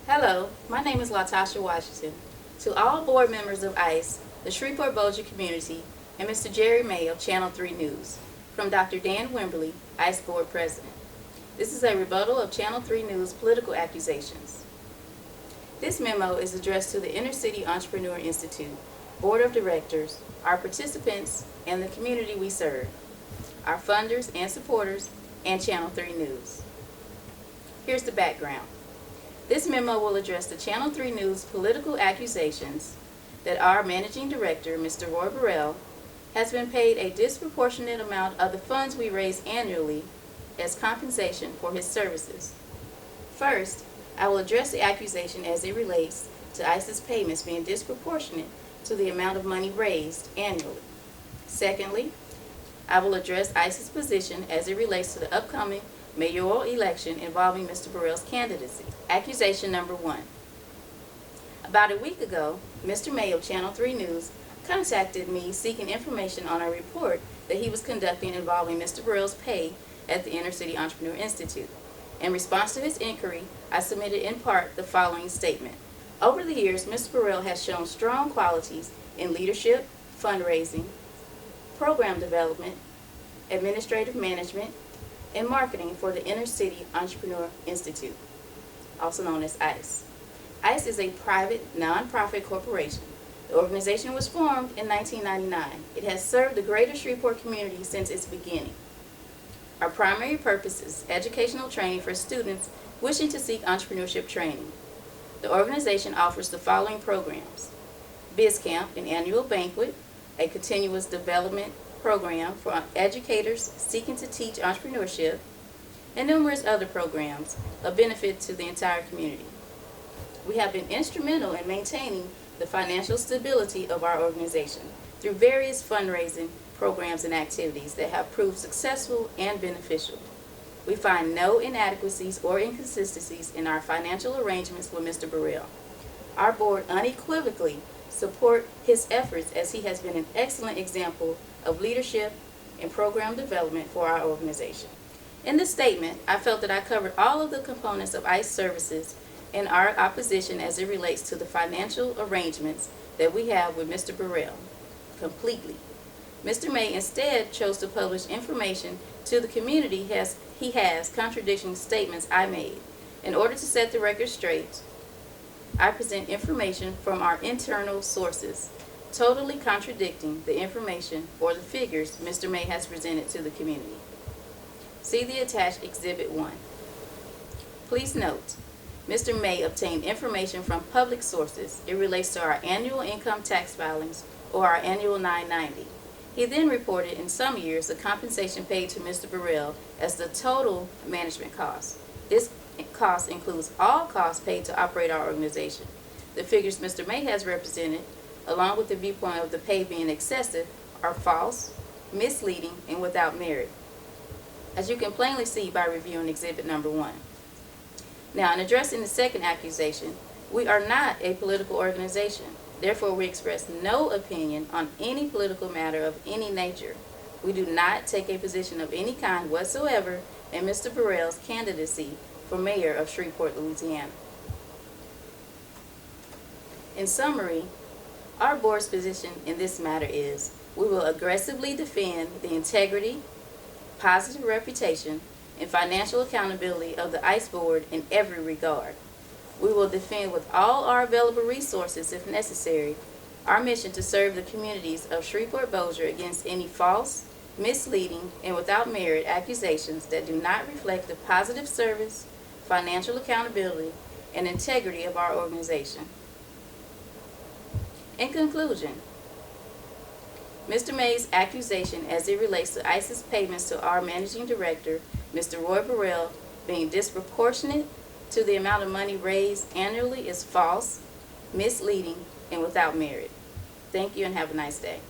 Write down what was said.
Hello, my name is Latasha Washington. To all board members of I.C.E, the Shreveport-Bossier community, and Mr. Jerry May of Channel 3 News, from Dr. Dan Wimberly, I.C.E Board President. This is a rebuttal of Channel 3 News political accusations. This memo is addressed to the Inner City Entrepreneur Institute, Board of Directors, our participants, and the community we serve, our funders and supporters, and Channel 3 News. Here's the background. This memo will address the Channel 3 News political accusations that our Managing Director, Mr. Roy Burrell, has been paid a disproportionate amount of the funds we raise annually as compensation for his services. First, I will address the accusation as it relates to I.C.E.'s payments being disproportionate to the amount of money raised annually. Secondly, I will address I.C.E.'s position as it relates to the upcoming mayoral election involving Mr. Burrell's candidacy. Accusation number 1. About a week ago, Mr. May of Channel 3 News contacted me seeking information on a report that he was conducting involving Mr. Burrell's pay at the Inner City Entrepreneur Institute. In response to his inquiry, I submitted in part the following statement. Over the years, Mr. Burrell has shown strong qualities in leadership, fundraising, program development, administrative management, and marketing for the Inner City Entrepreneur Institute, also known as I.C.E. I.C.E. is a private, non-profit corporation. The organization was formed in 1999. It has served the greater Shreveport community since its beginning. Our primary purpose is educational training for students wishing to seek entrepreneurship training. The organization offers the following programs: Biz Camp, an annual banquet, a continuous development program for educators seeking to teach entrepreneurship, and numerous other programs of benefit to the entire community. We have been instrumental in maintaining the financial stability of our organization through various fundraising programs and activities that have proved successful and beneficial. We find no inadequacies or inconsistencies in our financial arrangements with Mr. Burrell. Our board unequivocally support his efforts as he has been an excellent example of leadership and program development for our organization. In this statement, I felt that I covered all of the components of I.C.E. services and our opposition as it relates to the financial arrangements that we have with Mr. Burrell completely. Mr. May instead chose to publish information to the community he has contradicting statements I made. In order to set the record straight, I present information from our internal sources, totally contradicting the information or the figures Mr. May has presented to the community. See the attached Exhibit 1. Please note, Mr. May obtained information from public sources. It relates to our annual income tax filings or our annual 990. He then reported in some years the compensation paid to Mr. Burrell as the total management cost. This cost includes all costs paid to operate our organization. The figures Mr. May has represented, along with the viewpoint of the pay being excessive, are false, misleading, and without merit, as you can plainly see by reviewing Exhibit number 1. Now, in addressing the second accusation, we are not a political organization. Therefore, we express no opinion on any political matter of any nature. We do not take a position of any kind whatsoever in Mr. Burrell's candidacy for mayor of Shreveport, Louisiana. In summary, our board's position in this matter is we will aggressively defend the integrity, positive reputation, and financial accountability of the I.C.E. board in every regard. We will defend with all our available resources, if necessary, our mission to serve the communities of Shreveport-Bossier against any false, misleading, and without merit accusations that do not reflect the positive service, financial accountability, and integrity of our organization. In conclusion, Mr. May's accusation as it relates to I.C.E.'s payments to our Managing Director, Mr. Roy Burrell, being disproportionate to the amount of money raised annually is false, misleading, and without merit. Thank you and have a nice day.